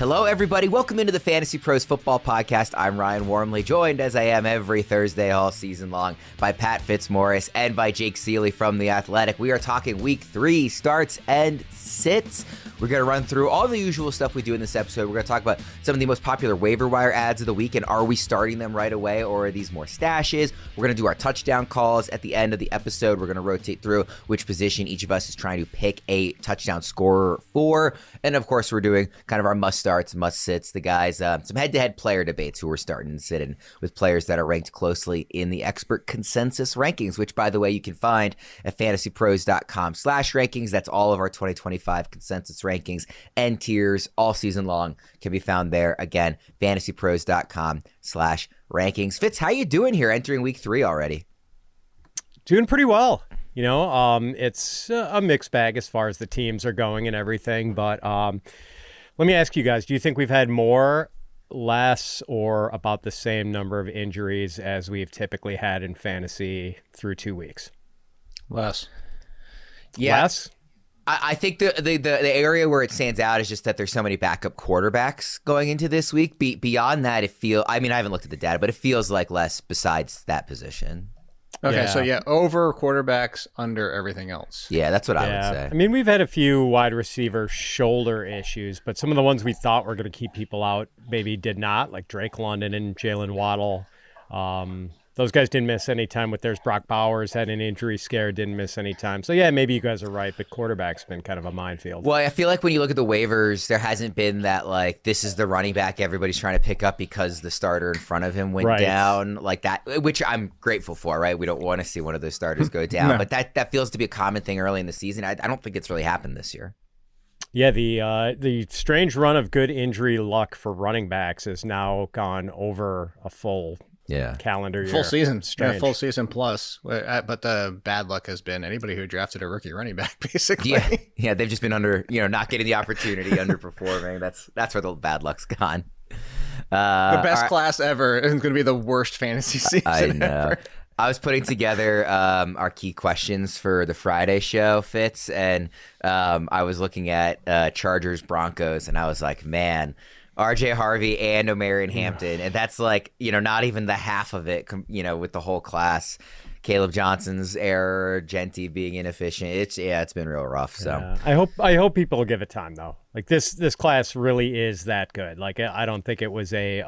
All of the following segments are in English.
Hello, everybody. Welcome into the Fantasy Pros Football Podcast. I'm Ryan Wormeli, joined as I am every Thursday all season long by Pat Fitz-Maurice and by Jake Ciely from The Athletic. We are talking Week 3 starts and sits. We're going to run through all the usual stuff we do in this episode. We're going to talk about some of the most popular waiver wire ads of the week, and are we starting them right away, or are these more stashes? We're going to do our touchdown calls at the end of the episode. We're going to rotate through which position each of us is trying to pick a touchdown scorer for. And, of course, we're doing kind of our must-starts, must-sits, the guys, some head-to-head player debates who we're starting and sitting with players that are ranked closely in the expert consensus rankings, which, by the way, you can find at fantasypros.com/rankings. That's all of our 2025 consensus rankings and tiers all season long can be found there. Again, fantasypros.com/rankings. Fitz, how you doing here entering Week 3 already? Doing pretty well. You know, it's a mixed bag as far as the teams are going and everything. But let me ask you guys, do you think we've had more, less, or about the same number of injuries as we've typically had in fantasy through 2 weeks? Less. Yeah. Less? I think the area where it stands out is just that there's so many backup quarterbacks going into this week. Beyond that, I haven't looked at the data, but it feels like less besides that position. Okay, so over quarterbacks, under everything else. Yeah, that's what I would say. I mean, we've had a few wide receiver shoulder issues, but some of the ones we thought were going to keep people out maybe did not, like Drake London and Jaylen Waddle. Those guys didn't miss any time with theirs. Brock Bowers had an injury scare, didn't miss any time. So, yeah, maybe you guys are right, but quarterback's been kind of a minefield. Well, I feel like when you look at the waivers, there hasn't been that, like, this is the running back everybody's trying to pick up because the starter in front of him went down like that, which I'm grateful for, right? We don't want to see one of those starters go down. No. But that feels to be a common thing early in the season. I don't think it's really happened this year. Yeah, the strange run of good injury luck for running backs has now gone over a full calendar year. Full season. Yeah, full season plus. But the bad luck has been anybody who drafted a rookie running back, basically. Yeah, they've just been not getting the opportunity, underperforming. That's where the bad luck's gone. The best class ever is going to be the worst fantasy season ever. I was putting together our key questions for the Friday show, Fitz, and I was looking at Chargers Broncos, and I was like, man, RJ Harvey and Omarion Hampton, and that's like, not even the half of it, with the whole class. Caleb Johnson's error, Jeanty being inefficient. It's been real rough. So I hope people will give it time though. Like this class really is that good. Like I don't think it was a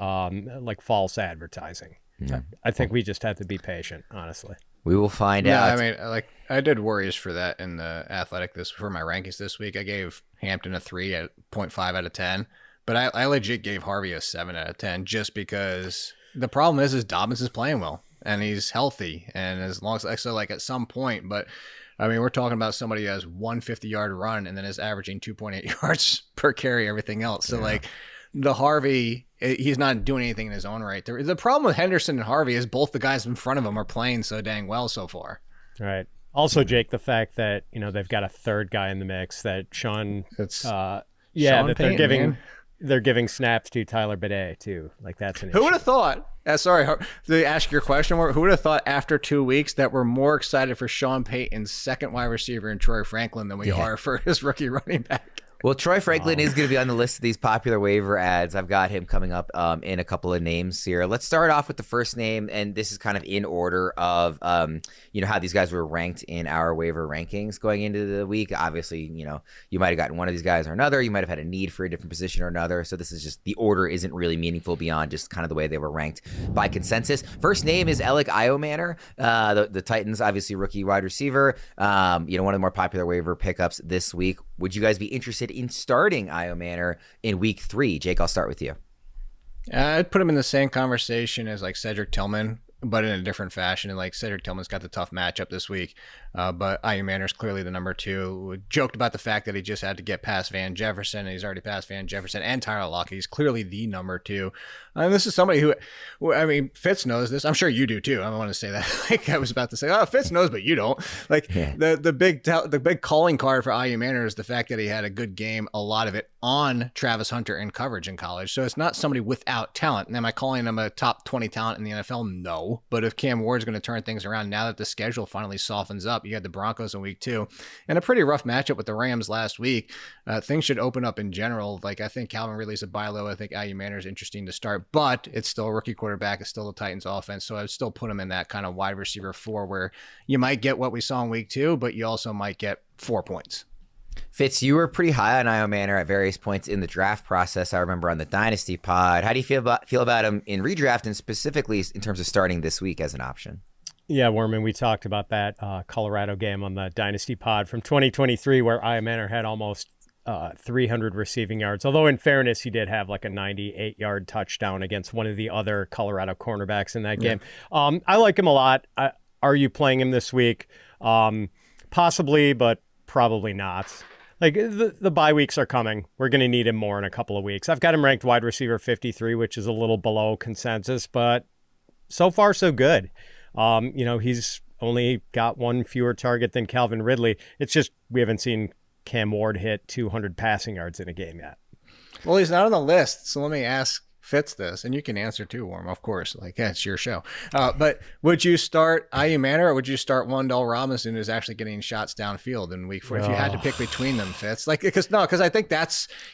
like false advertising. Yeah. I think we just have to be patient, honestly. We will find out. I mean, like I did worries for that in the Athletic for my rankings this week. I gave Hampton a 3 at 0.5 out of 10. But I legit gave Harvey a 7 out of 10 just because the problem is Dobbins is playing well and he's healthy. And as long as like at some point, but I mean, we're talking about somebody who has 150-yard run and then is averaging 2.8 yards per carry, everything else. So like the Harvey, he's not doing anything in his own right. The problem with Henderson and Harvey is both the guys in front of him are playing so dang well so far. Right. Also, Jake, the fact that, they've got a third guy in the mix that Sean, Sean that Payton, they're giving snaps to Tyler Bidet too. Like that's an issue. Who would have thought? Sorry, to ask your question. Who would have thought after 2 weeks that we're more excited for Sean Payton's second wide receiver in Troy Franklin than we are for his rookie running back? Well, Troy Franklin is going to be on the list of these popular waiver ads. I've got him coming up in a couple of names here. Let's start off with the first name, and this is kind of in order of how these guys were ranked in our waiver rankings going into the week. Obviously, you might have gotten one of these guys or another. You might have had a need for a different position or another. So this is just the order isn't really meaningful beyond just kind of the way they were ranked by consensus. First name is Elic Ayomanor, the Titans, obviously rookie wide receiver. One of the more popular waiver pickups this week. Would you guys be interested in starting Ayomanor in Week 3? Jake, I'll start with you. I'd put him in the same conversation as like Cedric Tillman, but in a different fashion. And like Cedric Tillman's got the tough matchup this week, but Ayomanor's clearly the number 2. We joked about the fact that he just had to get past Van Jefferson, and he's already passed Van Jefferson and Tyler Lockett. He's clearly the number 2. And this is somebody who, I mean, Fitz knows this. I'm sure you do too. I don't want to say that. Like I was about to say, oh, Fitz knows, but you don't. Like the big calling card for Ayomanor is the fact that he had a good game, a lot of it on Travis Hunter in coverage in college. So it's not somebody without talent. And am I calling him a top 20 talent in the NFL? No. No, but if Cam Ward's going to turn things around now that the schedule finally softens up, you had the Broncos in week 2 and a pretty rough matchup with the Rams last week. Things should open up in general. Like, I think Calvin Ridley's a buy low. I think Ayomanor is interesting to start, but it's still a rookie quarterback. It's still the Titans offense. So I would still put him in that kind of wide receiver 4 where you might get what we saw in week 2, but you also might get 4 points. Fitz, you were pretty high on Ayomanor at various points in the draft process. I remember on the Dynasty pod. How do you feel about him in redraft, and specifically in terms of starting this week as an option? Yeah, Worman, we talked about that Colorado game on the Dynasty pod from 2023 where Ayomanor had almost 300 receiving yards. Although in fairness, he did have like a 98-yard touchdown against one of the other Colorado cornerbacks in that game. I like him a lot. Are you playing him this week? Possibly, but probably not. Like, the bye weeks are coming. We're going to need him more in a couple of weeks. I've got him ranked wide receiver 53, which is a little below consensus, but so far so good. He's only got one fewer target than Calvin Ridley. It's just we haven't seen Cam Ward hit 200 passing yards in a game yet. Well, he's not on the list, so let me ask Fitz this, and you can answer too, Worm, of course. Like, yeah, it's your show. But would you start Ayomanor, or would you start Wan'Dale Robinson, who's actually getting shots downfield in week 4? If you had to pick between them, Fitz, like, because I think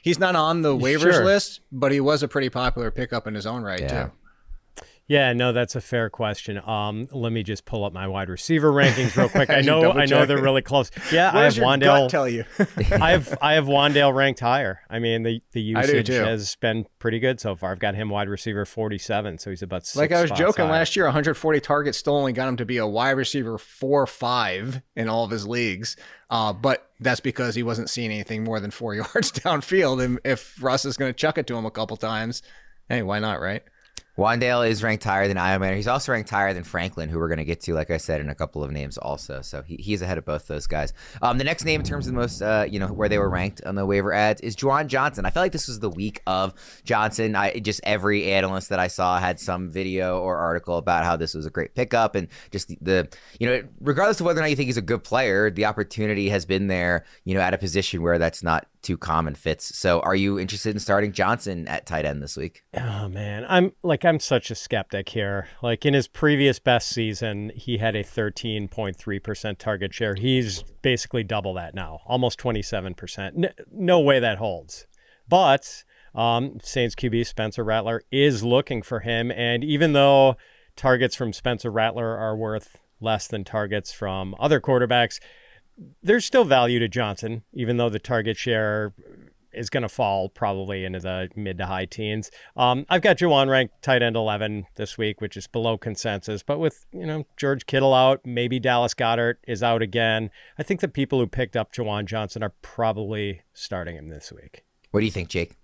he's not on the waivers list, but he was a pretty popular pickup in his own right too. Yeah, no, that's a fair question. Let me just pull up my wide receiver rankings real quick. I know they're really close. Yeah, I have Wan'Dale. Tell you, I have Wan'Dale ranked higher. I mean, the usage has been pretty good so far. I've got him wide receiver 47, so he's about 6 Like I was joking high. Last year, 140 targets still only got him to be a wide receiver 4-5 in all of his leagues. But that's because he wasn't seeing anything more than 4 yards downfield. And if Russ is going to chuck it to him a couple times, hey, why not, right? Wan'Dale is ranked higher than Ayomanor. He's also ranked higher than Franklin, who we're going to get to, like I said, in a couple of names also. So he's ahead of both those guys. The next name in terms of the most, where they were ranked on the waiver ads is Juwan Johnson. I felt like this was the week of Johnson. Every analyst that I saw had some video or article about how this was a great pickup, and just regardless of whether or not you think he's a good player, the opportunity has been there, at a position where that's not too common fits. So are you interested in starting Johnson at tight end this week? Oh man, I'm such a skeptic here. Like, in his previous best season, he had a 13.3% target share. He's basically double that now, almost 27%. No way that holds. But Saints QB Spencer Rattler is looking for him, and even though targets from Spencer Rattler are worth less than targets from other quarterbacks, there's still value to Johnson, even though the target share is going to fall probably into the mid to high teens. I've got Juwan ranked tight end 11 this week, which is below consensus. But with, George Kittle out, maybe Dallas Goedert is out again, I think the people who picked up Juwan Johnson are probably starting him this week. What do you think, Jake?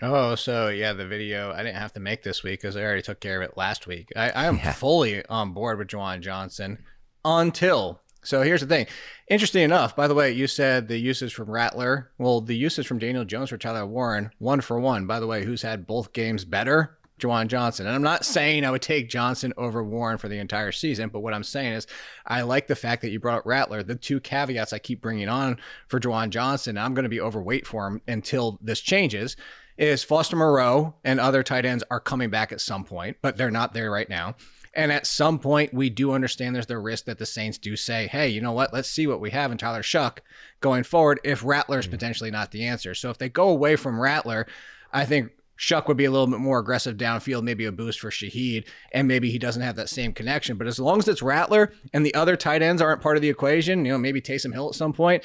Oh, so yeah, the video I didn't have to make this week because I already took care of it last week. I am fully on board with Juwan Johnson until... So here's the thing. Interesting enough, by the way, you said the usage from Rattler. Well, the usage from Daniel Jones for Tyler Warren, 1-for-1. By the way, who's had both games better? Juwan Johnson. And I'm not saying I would take Johnson over Warren for the entire season, but what I'm saying is I like the fact that you brought up Rattler. The two caveats I keep bringing on for Juwan Johnson, I'm going to be overweight for him until this changes, is Foster Moreau and other tight ends are coming back at some point, but they're not there right now. And at some point, we do understand there's the risk that the Saints do say, hey, you know what? Let's see what we have in Tyler Shuck going forward if Rattler is potentially not the answer. So if they go away from Rattler, I think Shuck would be a little bit more aggressive downfield, maybe a boost for Shaheed, and maybe he doesn't have that same connection. But as long as it's Rattler and the other tight ends aren't part of the equation, maybe Taysom Hill at some point,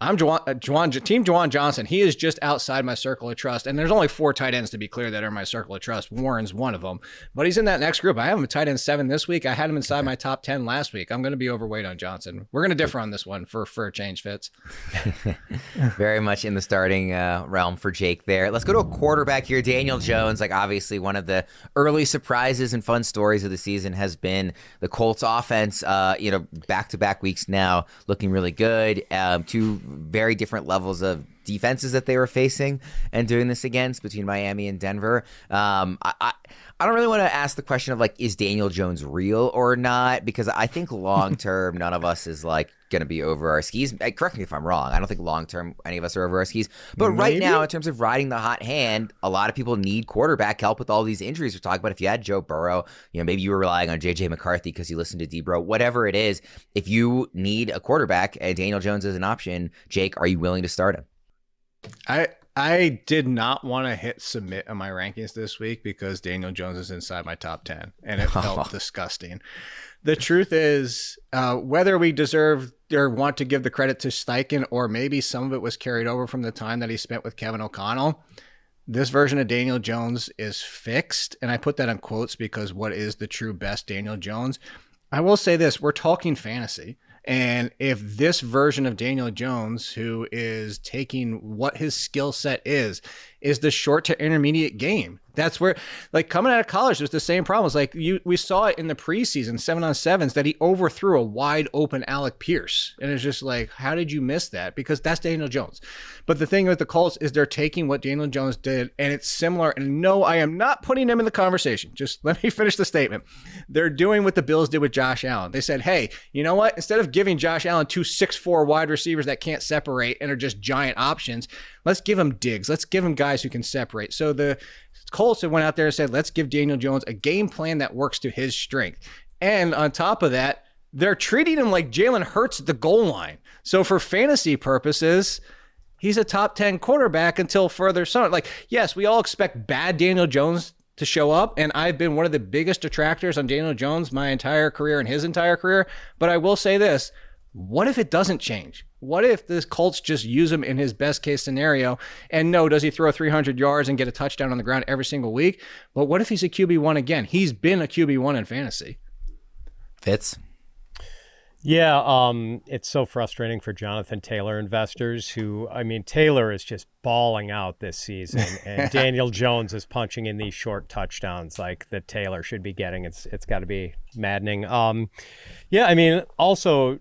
I'm Team Juwan Johnson. He is just outside my circle of trust. And there's only 4 tight ends, to be clear, that are in my circle of trust. Warren's one of them. But he's in that next group. I have him at tight end 7 this week. I had him inside my top 10 last week. I'm going to be overweight on Johnson. We're going to differ on this one for a change, Fitz. Very much in the starting realm for Jake there. Let's go to a quarterback here. Daniel Jones, obviously one of the early surprises and fun stories of the season has been the Colts offense, back-to-back weeks now looking really good. 2 very different levels of defenses that they were facing and doing this against between Miami and Denver. I don't really want to ask the question of is Daniel Jones real or not? Because I think long term, none of us is going to be over our skis. Correct me if I'm wrong. I don't think long-term any of us are over our skis. But Maybe. right now, in terms of riding the hot hand, a lot of people need quarterback help with all these injuries we're talking about. If you had Joe Burrow, maybe you were relying on J.J. McCarthy because you listened to Deebo, whatever it is. If you need a quarterback and Daniel Jones is an option, Jake, are you willing to start him? I did not want to hit submit on my rankings this week because Daniel Jones is inside my top 10, and it felt disgusting. The truth is, whether we deserve or want to give the credit to Steichen, or maybe some of it was carried over from the time that he spent with Kevin O'Connell, this version of Daniel Jones is fixed. And I put that in quotes because what is the true best Daniel Jones? I will say this, we're talking fantasy. And if this version of Daniel Jones, who is taking what his skill set is the short to intermediate game, that's where, like, coming out of college, there's the same problems. Like we saw it in the preseason 7-on-7s that he overthrew a wide open Alec Pierce. And it's just like, how did you miss that? Because that's Daniel Jones. But the thing with the Colts is they're taking what Daniel Jones did, and it's similar. And no, I am not putting him in the conversation. Just let me finish the statement. They're doing what the Bills did with Josh Allen. They said, hey, you know what? Instead of giving Josh Allen 2 6'4" wide receivers that can't separate and are just giant options, let's give him Diggs. Let's give him guys who can separate. So the Colts went out there and said, let's give Daniel Jones a game plan that works to his strength. And on top of that, they're treating him like Jalen Hurts at the goal line. So for fantasy purposes, he's a top 10 quarterback until further so. Like, yes, we all expect bad Daniel Jones to show up, and I've been one of the biggest detractors on Daniel Jones my entire career and his entire career. But I will say this, what if it doesn't change? What if the Colts just use him in his best case scenario? And no, does he throw 300 yards and get a touchdown on the ground every single week? But what if he's a QB1 again? He's been a QB1 in fantasy. Fitz? Yeah, it's so frustrating for Jonathan Taylor investors who, Taylor is just balling out this season, and Daniel Jones is punching in these short touchdowns like that Taylor should be getting. It's got to be maddening. Also,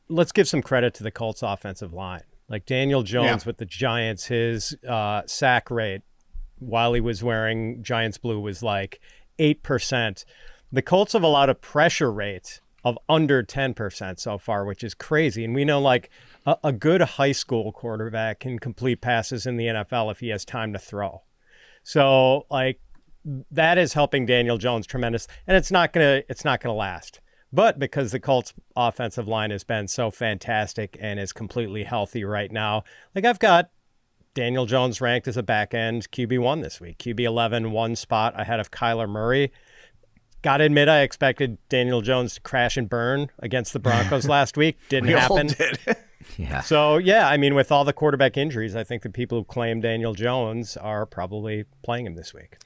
let's give some credit to the Colts offensive line. Like Daniel Jones with the Giants, his sack rate while he was wearing Giants blue was like 8%. The Colts have allowed a pressure rate of under 10% so far, which is crazy. And we know like a good high school quarterback can complete passes in the NFL if he has time to throw. So like that is helping Daniel Jones tremendous. And it's not gonna last. But because the Colts offensive line has been so fantastic and is completely healthy right now, like I've got Daniel Jones ranked as a back end QB1 this week, QB11, one spot ahead of Kyler Murray. Got to admit, I expected Daniel Jones to crash and burn against the Broncos last week. Didn't happen. Yeah. So, with all the quarterback injuries, I think the people who claim Daniel Jones are probably playing him this week.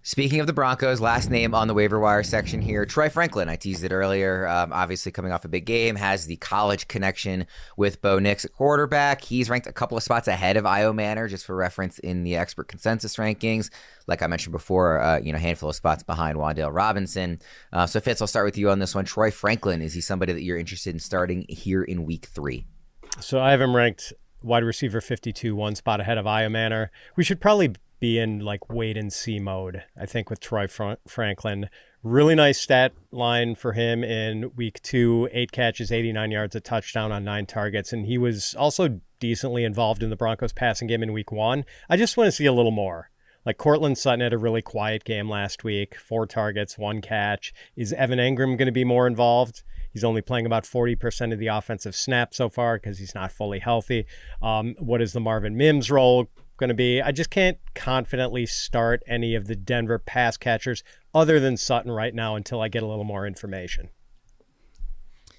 Speaking of the Broncos, last name on the waiver wire section here, Troy Franklin. I teased it earlier. Obviously coming off a big game, has the college connection with Bo Nix at quarterback. He's ranked a couple of spots ahead of Ayomanor, just for reference in the expert consensus rankings. Like I mentioned before, a handful of spots behind Wan'Dale Robinson. So Fitz, I'll start with you on this one. Troy Franklin, is he somebody that you're interested in starting here in week 3? So I have him ranked wide receiver 52, one spot ahead of Ayomanor. We should probably be in like wait and see mode, I think, with Troy Franklin. Really nice stat line for him in week 2, 8 catches, 89 yards, a touchdown on 9 targets. And he was also decently involved in the Broncos passing game in week 1. I just want to see a little more. Like Courtland Sutton had a really quiet game last week, 4 targets, 1 catch. Is Evan Engram going to be more involved? He's only playing about 40% of the offensive snaps so far because he's not fully healthy. What is the Marvin Mims role going to be? I just can't confidently start any of the Denver pass catchers other than Sutton right now until I get a little more information.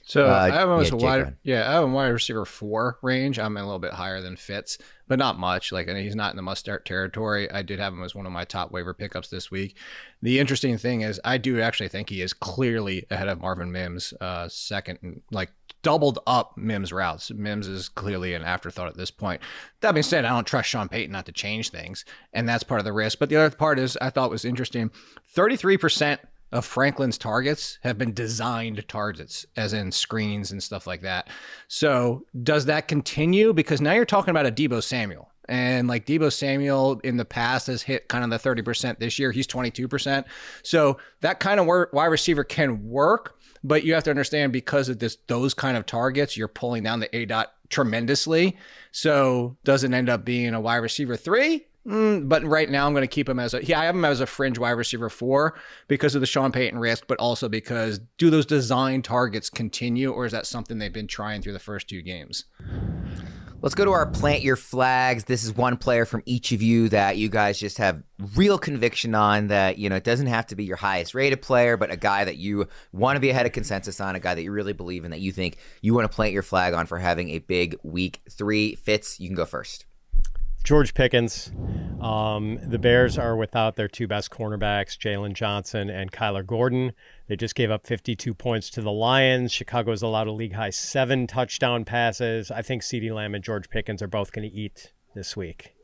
So I have almost I have a wide receiver 4 range. I'm a little bit higher than Fitz, but not much. Like, and he's not in the must-start territory. I did have him as one of my top waiver pickups this week. The interesting thing is I do actually think he is clearly ahead of Marvin Mims, second, like doubled up Mims routes. Mims is clearly an afterthought at this point. That being said, I don't trust Sean Payton not to change things, and that's part of the risk. But the other part is I thought was interesting. 33% of Franklin's targets have been designed targets, as in screens and stuff like that. So does that continue? Because now you're talking about a Deebo Samuel. And like Deebo Samuel in the past has hit kind of the 30% this year. He's 22%. So that kind of wide receiver can work. But you have to understand, because of those kind of targets, you're pulling down the A tremendously. So does it end up being a wide receiver 3? But right now I'm going to keep him I have him as a fringe wide receiver 4 because of the Sean Payton risk, but also because do those design targets continue, or is that something they've been trying through the first 2 games? Let's go to our plant your flags. This is one player from each of you that you guys just have real conviction on, that, you know, it doesn't have to be your highest rated player, but a guy that you want to be ahead of consensus on, a guy that you really believe in, that you think you want to plant your flag on for having a big week 3. Fitz, you can go first. George Pickens. The Bears are without their 2 best cornerbacks, Juwan Johnson and Kyler Gordon. They just gave up 52 points to the Lions. Chicago has allowed a league-high 7 touchdown passes. I think CeeDee Lamb and George Pickens are both going to eat this week.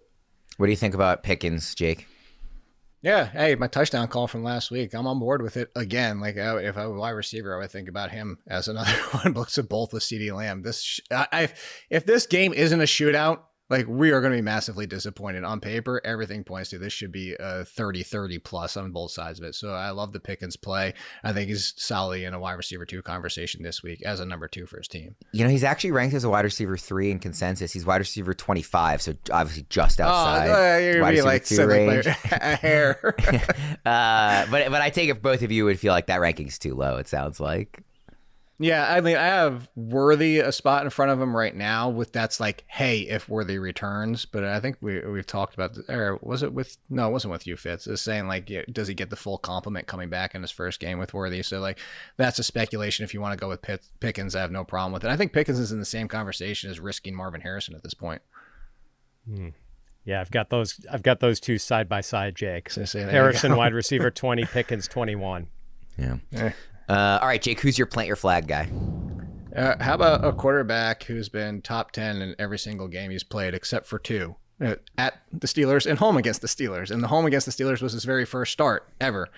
What do you think about Pickens, Jake? Yeah, hey, my touchdown call from last week, I'm on board with it again. Like, if I were a wide receiver, I would think about him as another one. Looks at both with CeeDee Lamb. If this game isn't a shootout, like, we are going to be massively disappointed. On paper, everything points to this should be a 30-30 plus on both sides of it. So I love the Pickens play. I think he's solidly in a wide receiver 2 conversation this week as a number 2 for his team. You know, he's actually ranked as a wide receiver 3 in consensus. He's wide receiver 25, so obviously just outside. You're wide like range. a hair. But I take it both of you would feel like that ranking's too low, it sounds like. Yeah, I mean, I have Worthy a spot in front of him right now with that's like, hey, if Worthy returns. But I think we've talked about, or was it with, no, it wasn't with you, Fitz. It's saying like, yeah, does he get the full complement coming back in his first game with Worthy? So like, that's a speculation. If you want to go with Pickens, I have no problem with it. I think Pickens is in the same conversation as risking Marvin Harrison at this point. Yeah, I've got those 2 side by side, Jake. So Harrison wide receiver 20, Pickens 21. Yeah. All right, Jake, who's your plant your flag guy? How about a quarterback who's been top 10 in every single game he's played except for 2? At the Steelers and home against the Steelers. And the home against the Steelers was his very first start ever.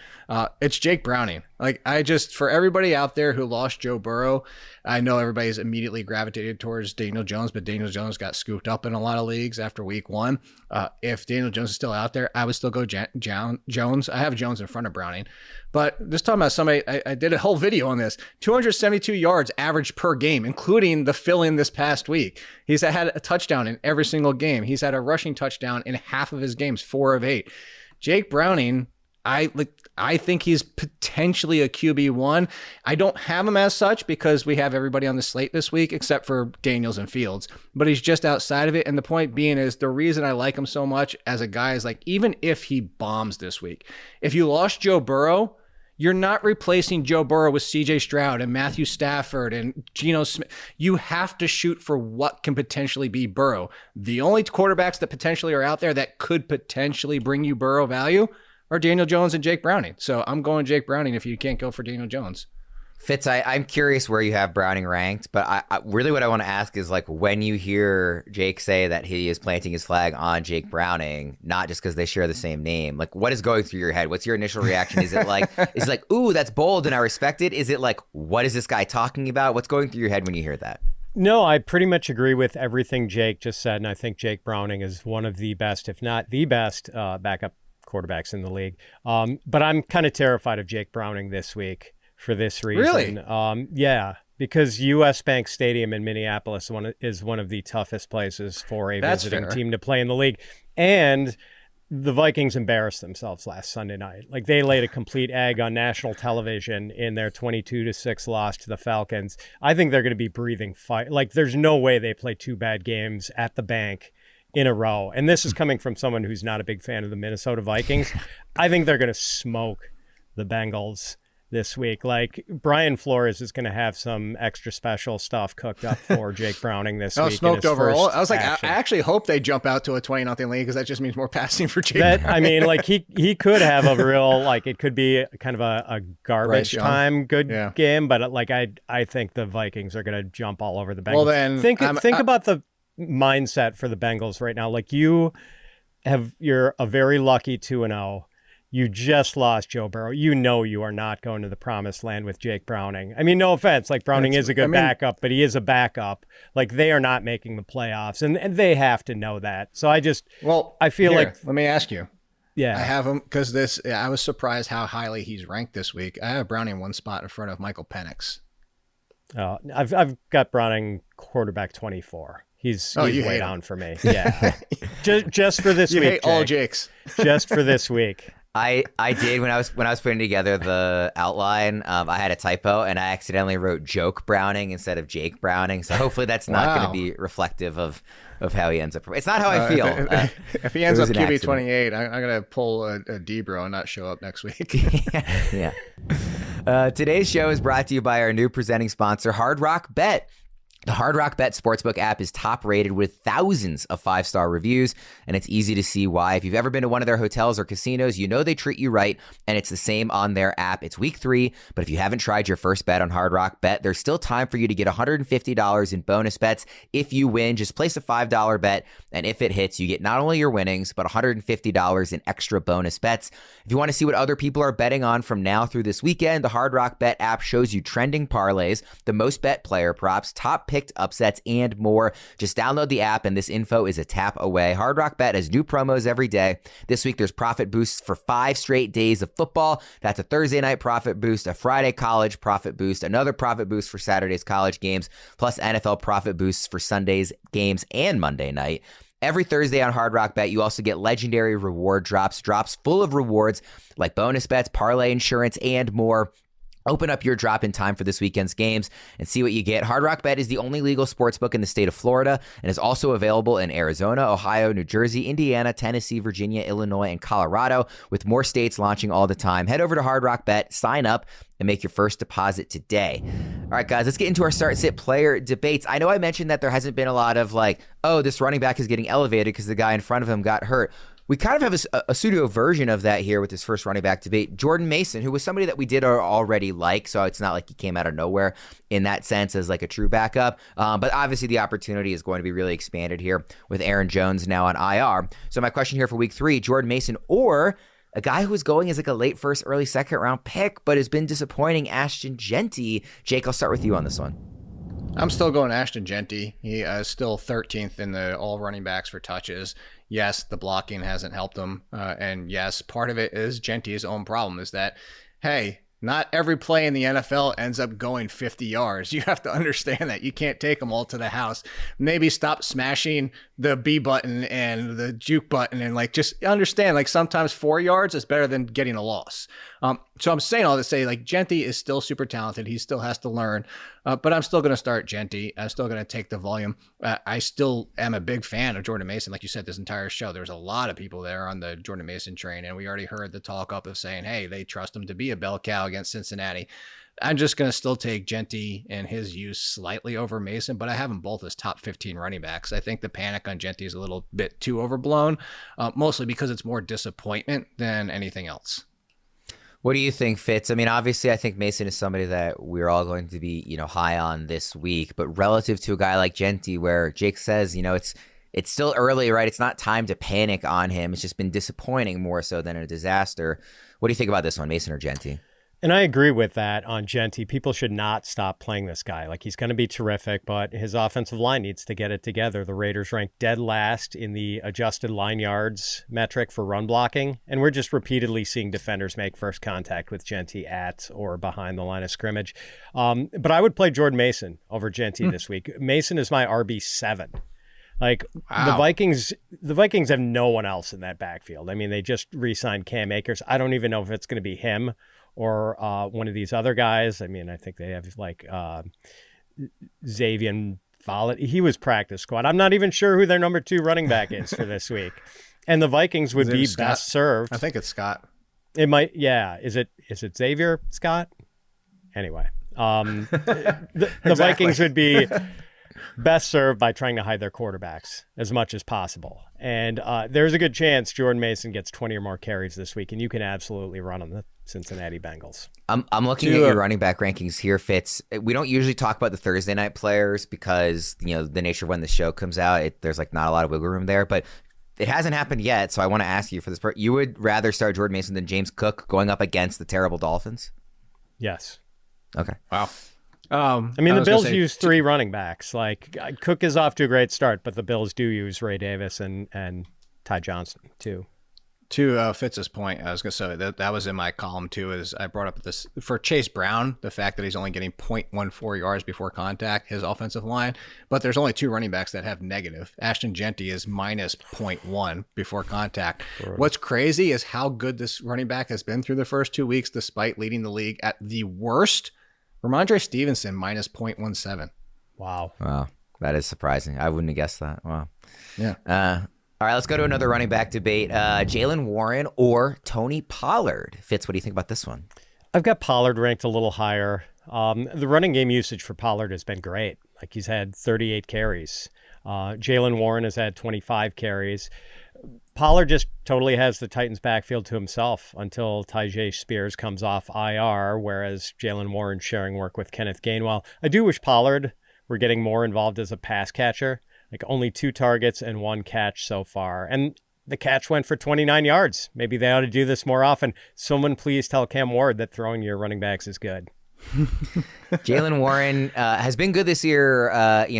It's Jake Browning. Like, for everybody out there who lost Joe Burrow, I know everybody's immediately gravitated towards Daniel Jones, but Daniel Jones got scooped up in a lot of leagues after week 1. If Daniel Jones is still out there, I would still go Jones. I have Jones in front of Browning. But just talking about somebody, I did a whole video on this. 272 yards average per game, including the fill-in this past week. He's had a touchdown in every single game. He's had a rushing touchdown in half of his games, 4 of 8. Jake Browning, I think he's potentially a QB1. I don't have him as such because we have everybody on the slate this week except for Daniels and Fields, but he's just outside of it. And the point being is the reason I like him so much as a guy is like, even if he bombs this week, if you lost Joe Burrow, you're not replacing Joe Burrow with CJ Stroud and Matthew Stafford and Geno Smith. You have to shoot for what can potentially be Burrow. The only quarterbacks that potentially are out there that could potentially bring you Burrow value are Daniel Jones and Jake Browning. So I'm going Jake Browning if you can't go for Daniel Jones. Fitz, I'm curious where you have Browning ranked, but I really what I want to ask is, like, when you hear Jake say that he is planting his flag on Jake Browning, not just because they share the same name, like, what is going through your head? What's your initial reaction? Is it like, ooh, that's bold and I respect it? Is it like, what is this guy talking about? What's going through your head when you hear that? No, I pretty much agree with everything Jake just said, and I think Jake Browning is one of the best, if not the best, backup quarterbacks in the league. But I'm kind of terrified of Jake Browning this week. For this reason. Really? Yeah, because US Bank Stadium in Minneapolis is one of the toughest places for a visiting team to play in the league. And the Vikings embarrassed themselves last Sunday night. Like, they laid a complete egg on national television in their 22-6 loss to the Falcons. I think they're going to be breathing fire. Like, there's no way they play 2 bad games at the bank in a row. And this is coming from someone who's not a big fan of the Minnesota Vikings. I think they're going to smoke the Bengals this week. Like, Brian Flores is going to have some extra special stuff cooked up for Jake Browning this week. Smoked overall. I was like, I actually hope they jump out to a 20-0 lead because that just means more passing for Jake Browning. I mean, like, he could have a real, like, it could be kind of a garbage time game, but like, I think the Vikings are going to jump all over the Bengals. Well, then think about the mindset for the Bengals right now. Like, you're a very lucky 2-0. You just lost Joe Burrow. You know you are not going to the promised land with Jake Browning. I mean, no offense. Like, Browning is a good backup, but he is a backup. Like, they are not making the playoffs, and they have to know that. So I feel like... Let me ask you. Yeah. I have him because I was surprised how highly he's ranked this week. I have Browning one spot in front of Michael Penix. I've got Browning quarterback 24. He's way down for me. Yeah. just for this you week. Hate all Jakes. Just for this week. I did when I was putting together the outline. I had a typo and I accidentally wrote Joke Browning instead of Jake Browning. So hopefully that's not going to be reflective of how he ends up. It's not how I feel. If he ends up QB 28, I'm going to pull a Deebo and not show up next week. Yeah. Today's show is brought to you by our new presenting sponsor, Hard Rock Bet. The Hard Rock Bet Sportsbook app is top rated with thousands of 5-star reviews, and it's easy to see why. If you've ever been to one of their hotels or casinos, you know they treat you right, and it's the same on their app. It's week 3, but if you haven't tried your first bet on Hard Rock Bet, there's still time for you to get $150 in bonus bets if you win. Just place a $5 bet, and if it hits, you get not only your winnings, but $150 in extra bonus bets. If you want to see what other people are betting on from now through this weekend, the Hard Rock Bet app shows you trending parlays, the most bet player props, top picked upsets, and more. Just download the app and this info is a tap away. Hard Rock Bet has new promos every day. This week there's profit boosts for 5 straight days of football. That's a Thursday night profit boost, a Friday college profit boost, another profit boost for Saturday's college games, plus NFL profit boosts for Sunday's games and Monday night. Every Thursday on Hard Rock Bet, you also get legendary reward drops full of rewards like bonus bets, parlay insurance, and more. Open up your drop in time for this weekend's games and see what you get. Hard Rock Bet is the only legal sportsbook in the state of Florida and is also available in Arizona, Ohio, New Jersey, Indiana, Tennessee, Virginia, Illinois, and Colorado, with more states launching all the time. Head over to Hard Rock Bet, sign up, and make your first deposit today. All right, guys, let's get into our start-sit player debates. I know I mentioned that there hasn't been a lot of this running back is getting elevated because the guy in front of him got hurt. We kind of have a pseudo version of that here with this first running back debate. Jordan Mason, who was somebody that we did already like, so it's not like he came out of nowhere in that sense as like a true backup. But obviously the opportunity is going to be really expanded here with Aaron Jones now on IR. So my question here for week 3, Jordan Mason or a guy who was going as like a late first, early second round pick, but has been disappointing, Ashton Jeanty. Jake, I'll start with you on this one. I'm still going Ashton Jeanty. He is still 13th in the all running backs for touches. Yes, the blocking hasn't helped him. And yes, part of it is Jeanty's own problem is that, hey, not every play in the NFL ends up going 50 yards. You have to understand that. You can't take them all to the house. Maybe stop smashing the B button and the juke button and just understand sometimes 4 yards is better than getting a loss. So I'm saying all to say Jeanty is still super talented. He still has to learn, but I'm still going to start Jeanty. I'm still going to take the volume. I still am a big fan of Jordan Mason. Like you said, this entire show, there's a lot of people there on the Jordan Mason train. And we already heard the talk up of saying, hey, they trust him to be a bell cow against Cincinnati. I'm just going to still take Jeanty and his use slightly over Mason, but I have them both as top 15 running backs. I think the panic on Jeanty is a little bit too overblown, mostly because it's more disappointment than anything else. What do you think, Fitz? I mean, obviously, I think Mason is somebody that we're all going to be, high on this week. But relative to a guy like Jeanty, where Jake says, it's still early, right? It's not time to panic on him. It's just been disappointing more so than a disaster. What do you think about this one, Mason or Jeanty? And I agree with that on Jeanty. People should not stop playing this guy. He's going to be terrific, but his offensive line needs to get it together. The Raiders ranked dead last in the adjusted line yards metric for run blocking, and we're just repeatedly seeing defenders make first contact with Jeanty at or behind the line of scrimmage. But I would play Jordan Mason over Jeanty this week. Mason is my RB7. Wow. The Vikings have no one else in that backfield. I mean, they just re-signed Cam Akers. I don't even know if it's going to be him or one of these other guys. I mean, I think they have Xavier Follett. He was practice squad. I'm not even sure who their number 2 running back is for this week. And the Vikings would be Scott? Best served. I think it's Scott. It might, yeah. Is it Xavier Scott? Anyway, the Vikings would be best served by trying to hide their quarterbacks as much as possible. And there's a good chance Jordan Mason gets 20 or more carries this week, and you can absolutely run on the Cincinnati Bengals. I'm looking at your running back rankings here, Fitz. We don't usually talk about the Thursday night players because, the nature of when the show comes out, there's not a lot of wiggle room there. But it hasn't happened yet, so I want to ask you for this part. You would rather start Jordan Mason than James Cook going up against the terrible Dolphins? Yes. Okay. Wow. The Bills use 3 running backs. Cook is off to a great start, but the Bills do use Ray Davis and Ty Johnson too. To Fitz's point, I was going to say that was in my column too, is I brought up this for Chase Brown, the fact that he's only getting 0.14 yards before contact, his offensive line, but there's only 2 running backs that have negative. Ashton Jeanty is minus 0.1 before contact. Right. What's crazy is how good this running back has been through the first 2 weeks, despite leading the league at the worst. Rhamondre Stevenson minus 0.17. Wow. That is surprising. I wouldn't have guessed that. Wow. Yeah. All right, let's go to another running back debate. Jaylen Warren or Tony Pollard? Fitz, what do you think about this one? I've got Pollard ranked a little higher. The running game usage for Pollard has been great. Like, he's had 38 carries. Jaylen Warren has had 25 carries. Pollard just totally has the Titans backfield to himself until Tyjae Spears comes off IR, whereas Jaylen Warren's sharing work with Kenneth Gainwell. I do wish Pollard were getting more involved as a pass catcher. Like, only 2 targets and 1 catch so far. And the catch went for 29 yards. Maybe they ought to do this more often. Someone please tell Cam Ward that throwing your running backs is good. Jaylen Warren has been good this year,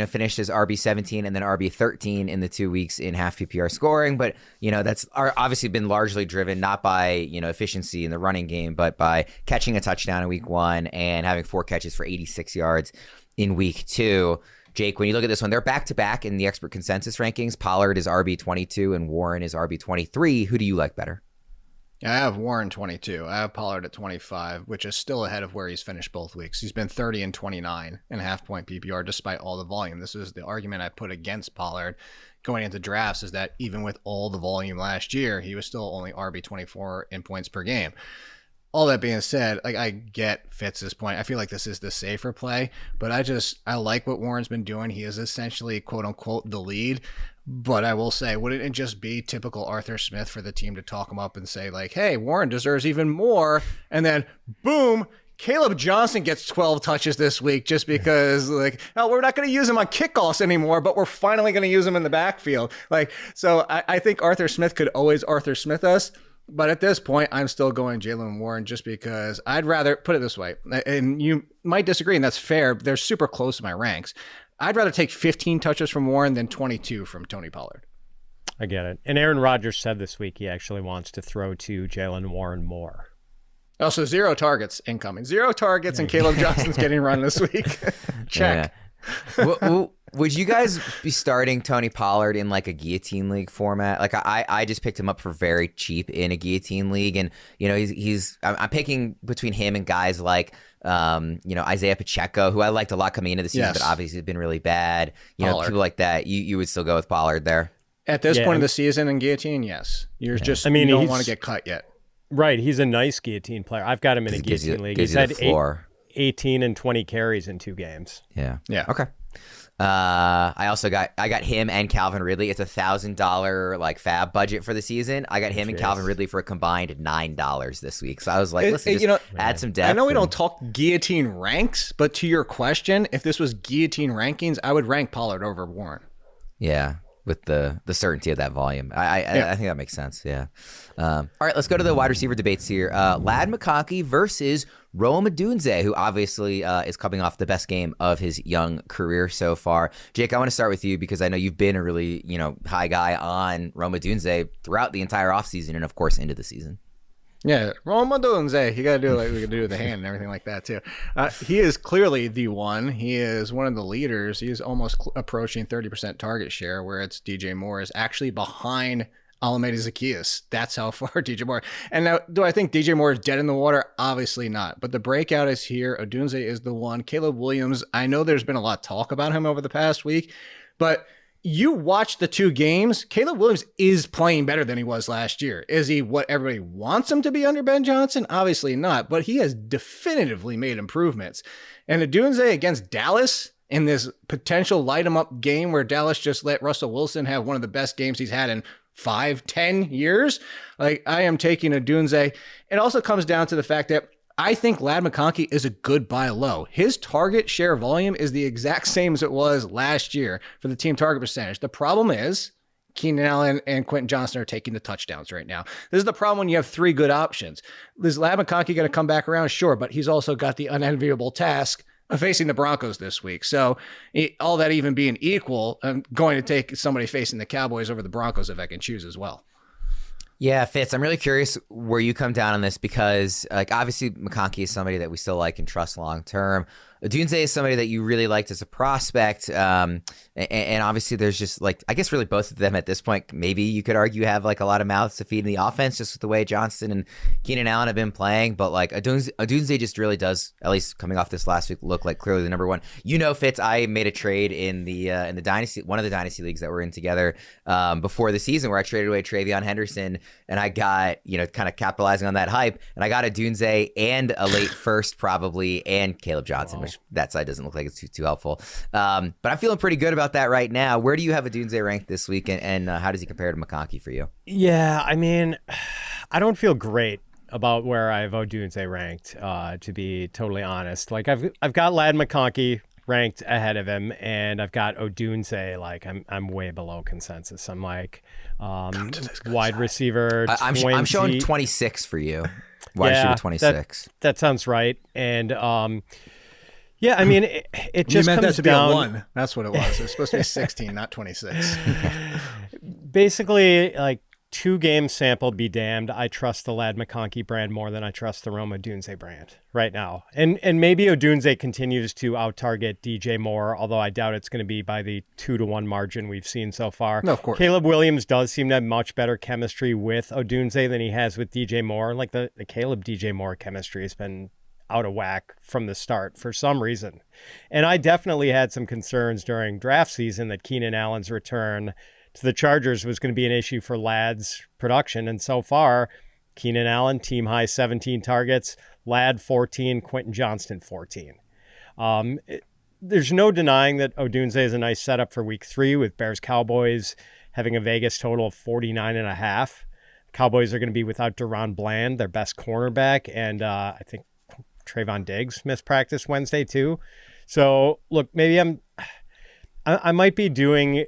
finished as RB17 and then RB13 in the 2 weeks in half PPR scoring. But, that's obviously been largely driven not by, efficiency in the running game, but by catching a touchdown in week 1 and having 4 catches for 86 yards in week 2. Jake, when you look at this one, they're back-to-back in the expert consensus rankings. Pollard is RB22 and Warren is RB23. Who do you like better? I have Warren 22. I have Pollard at 25, which is still ahead of where he's finished both weeks. He's been 30 and 29 in half-point PPR despite all the volume. This is the argument I put against Pollard going into drafts, is that even with all the volume last year, he was still only RB24 in points per game. All that being said, I get Fitz's point. I feel like this is the safer play, but I like what Warren's been doing. He is essentially, quote unquote, the lead. But I will say, wouldn't it just be typical Arthur Smith for the team to talk him up and say, like, hey, Warren deserves even more? And then, boom, Caleb Johnson gets 12 touches this week just because, we're not going to use him on kickoffs anymore, but we're finally going to use him in the backfield. So I think Arthur Smith could always Arthur Smith us. But at this point, I'm still going Jaylen Warren just because I'd rather, put it this way, and you might disagree, and that's fair. They're super close to my ranks. I'd rather take 15 touches from Warren than 22 from Tony Pollard. I get it. And Aaron Rodgers said this week he actually wants to throw to Jaylen Warren more. Also, 0 targets incoming. 0 targets, and Caleb Johnson's getting run this week. Check. Yeah. Would you guys be starting Tony Pollard in a guillotine league format? I just picked him up for very cheap in a guillotine league, and I'm picking between him and guys like Isaiah Pacheco, who I liked a lot coming into the season, but obviously has been really bad. People like that. You would still go with Pollard there at this point of the season in guillotine. Yes, you don't want to get cut yet. Right, he's a nice guillotine player. I've got him in a guillotine league. He's had 18 and 20 carries in 2 games. Yeah. Okay. I got him and Calvin Ridley. It's $1,000 fab budget for the season. I got him and Calvin Ridley for a combined $9 this week. So I was like, listen, add some depth. I know we don't talk guillotine ranks, but to your question, if this was guillotine rankings, I would rank Pollard over Warren. Yeah. With the certainty of that volume. I think that makes sense. Yeah. All right, let's go to the wide receiver debates here. Lad McConkey versus Rome Odunze, who obviously is coming off the best game of his young career so far. Jake, I want to start with you because I know you've been a really, high guy on Rome Odunze throughout the entire offseason and, of course, into the season. Yeah, Odunze. You got to do like we can do with the hand and everything like that, too. He is clearly the one. He is one of the leaders. He is almost approaching 30% target share, where it's DJ Moore is actually behind Alameda Zaccheaus. That's how far DJ Moore. And now, do I think DJ Moore is dead in the water? Obviously not. But the breakout is here. Odunze is the one. Caleb Williams, I know there's been a lot of talk about him over the past week, but you watch the 2 games, Caleb Williams is playing better than he was last year. Is he what everybody wants him to be under Ben Johnson? Obviously not, but he has definitively made improvements. And Odunze against Dallas in this potential light him up game where Dallas just let Russell Wilson have one of the best games he's had in 5-10 years. I am taking Odunze. It also comes down to the fact that I think Lad McConkey is a good buy low. His target share volume is the exact same as it was last year for the team target percentage. The problem is Keenan Allen and Quentin Johnston are taking the touchdowns right now. This is the problem when you have 3 good options. Is Lad McConkey going to come back around? Sure, but he's also got the unenviable task of facing the Broncos this week. So all that even being equal, I'm going to take somebody facing the Cowboys over the Broncos if I can choose as well. Yeah, Fitz, I'm really curious where you come down on this because, like, obviously McConkey is somebody that we still like and trust long term. Odunze is somebody that you really liked as a prospect, and obviously there's just, like, I guess really both of them at this point, maybe you could argue have, like, a lot of mouths to feed in the offense just with the way Johnston and Keenan Allen have been playing, but, like, Odunze just really does, at least coming off this last week, look like clearly the number one. You know, Fitz, I made a trade in the dynasty, one of the dynasty leagues that we're in together before the season, where I traded away Travion Henderson, and I got, kind of capitalizing on that hype, and I got Odunze and a late first probably, and Caleb Johnson, which that side doesn't look like it's too helpful. But I'm feeling pretty good about that right now. Where do you have Odunze ranked this week, and how does he compare to McConkey for you? Yeah, I mean, I don't feel great about where I have Odunze ranked, to be totally honest. Like, I've got Ladd McConkey ranked ahead of him, and I've got Odunze, like, I'm way below consensus. I'm like wide receiver 20. I'm showing 26 for you. Wide receiver 26. That sounds right. And yeah, I mean, it just meant comes that to down. be a 1. That's what it was. It was supposed to be 16, not 26. Basically, like, 2 game sample be damned. I trust the Ladd McConkey brand more than I trust the Rome Odunze brand right now. And maybe Odunze continues to out-target DJ Moore, although I doubt it's going to be by the 2-1 margin we've seen so far. No, of course. Caleb Williams does seem to have much better chemistry with Odunze than he has with DJ Moore. Like, the Caleb DJ Moore chemistry has been out of whack from the start for some reason. And I definitely had some concerns during draft season that Keenan Allen's return to the Chargers was going to be an issue for Ladd's production. And so far, Keenan Allen, team high 17 targets, Ladd 14, Quentin Johnston 14. There's no denying that Odunze is a nice setup for week 3 with Bears Cowboys having a Vegas total of 49.5. Cowboys are going to be without Deron Bland, their best cornerback, and I think Trayvon Diggs missed practice Wednesday too. So look, maybe I might be doing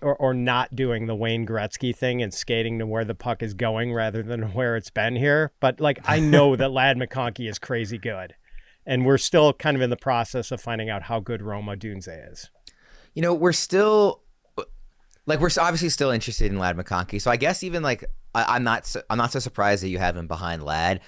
or not doing the Wayne Gretzky thing and skating to where the puck is going rather than where it's been here. But, like, I know that Ladd McConkey is crazy good, and we're still kind of in the process of finding out how good Rome Odunze is. We're still, like, we're obviously still interested in Ladd McConkey. So I guess even, like, I'm not so surprised that you have him behind Ladd.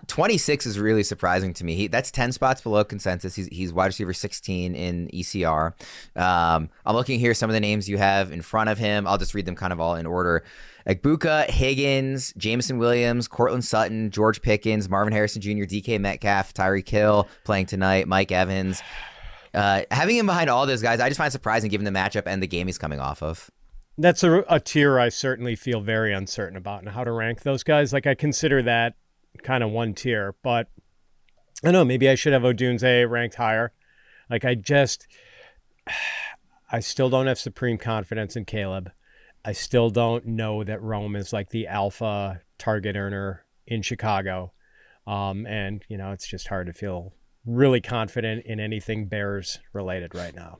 26 is really surprising to me. That's 10 spots below consensus. He's wide receiver 16 in ECR. I'm looking here some of the names you have in front of him. I'll just read them kind of all in order. Egbuka, Higgins, Jameson Williams, Courtland Sutton, George Pickens, Marvin Harrison Jr., DK Metcalf, Tyreek Hill playing tonight, Mike Evans. Having him behind all those guys, I just find surprising given the matchup and the game he's coming off of. That's a tier I certainly feel very uncertain about and how to rank those guys. Like, I consider that kind of one tier, but I don't know, maybe I should have Odunze ranked higher. Like, I still don't have supreme confidence in Caleb. I still don't know that Rome is like the alpha target earner in Chicago. And, it's just hard to feel really confident in anything Bears related right now.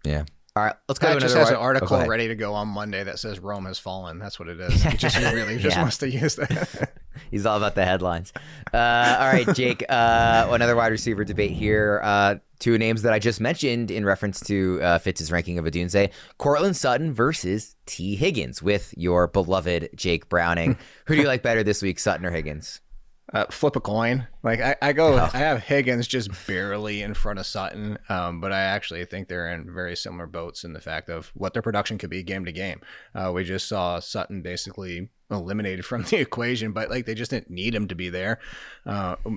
Yeah. All right, let's go. Pat just has an article ready to go on Monday that says Rome has fallen. That's what it is. He just wants to use that. He's all about the headlines. All right, Jake, another wide receiver debate here. 2 names that I just mentioned in reference to Fitz's ranking of Odunze. Courtland Sutton versus T. Higgins with your beloved Jake Browning. Who do you like better this week, Sutton or Higgins? Flip a coin. Like, I have Higgins just barely in front of Sutton, but I actually think they're in very similar boats in the fact of what their production could be game to game. We just saw Sutton basically eliminated from the equation, but, like, they just didn't need him to be there.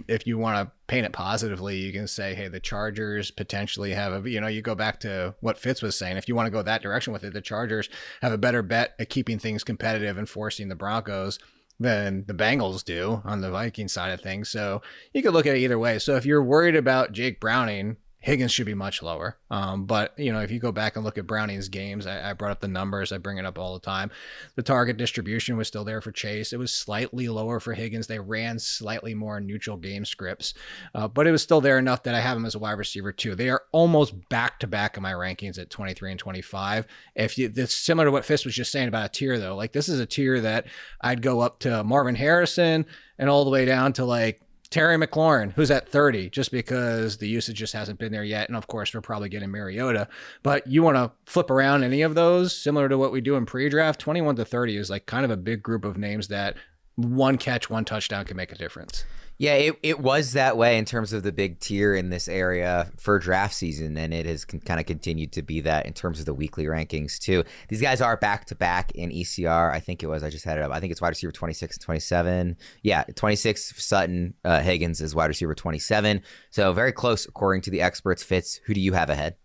If you want to paint it positively, you can say, hey, the Chargers potentially have you go back to what Fitz was saying. If you want to go that direction with it, the Chargers have a better bet at keeping things competitive and forcing the Broncos than the Bengals do on the Viking side of things. So you could look at it either way. So if you're worried about Jake Browning, Higgins should be much lower. But, if you go back and look at Browning's games, I brought up the numbers. I bring it up all the time. The target distribution was still there for Chase. It was slightly lower for Higgins. They ran slightly more neutral game scripts, but it was still there enough that I have him as a wide receiver too. They are almost back to back in my rankings at 23 and 25. It's similar to what Fitz was just saying about a tier though. Like, this is a tier that I'd go up to Marvin Harrison and all the way down to, like, Terry McLaurin, who's at 30, just because the usage just hasn't been there yet. And of course, we're probably getting Mariota. But you want to flip around any of those, similar to what we do in pre-draft, 21 to 30 is like kind of a big group of names that one catch, one touchdown can make a difference. Yeah, it was that way in terms of the big tier in this area for draft season, and it has kind of continued to be that in terms of the weekly rankings too. These guys are back-to-back in ECR. I think it was, I just had it up. I think it's wide receiver 26 and 27. Yeah, 26, Sutton. Higgins is wide receiver 27. So very close according to the experts. Fitz, who do you have ahead?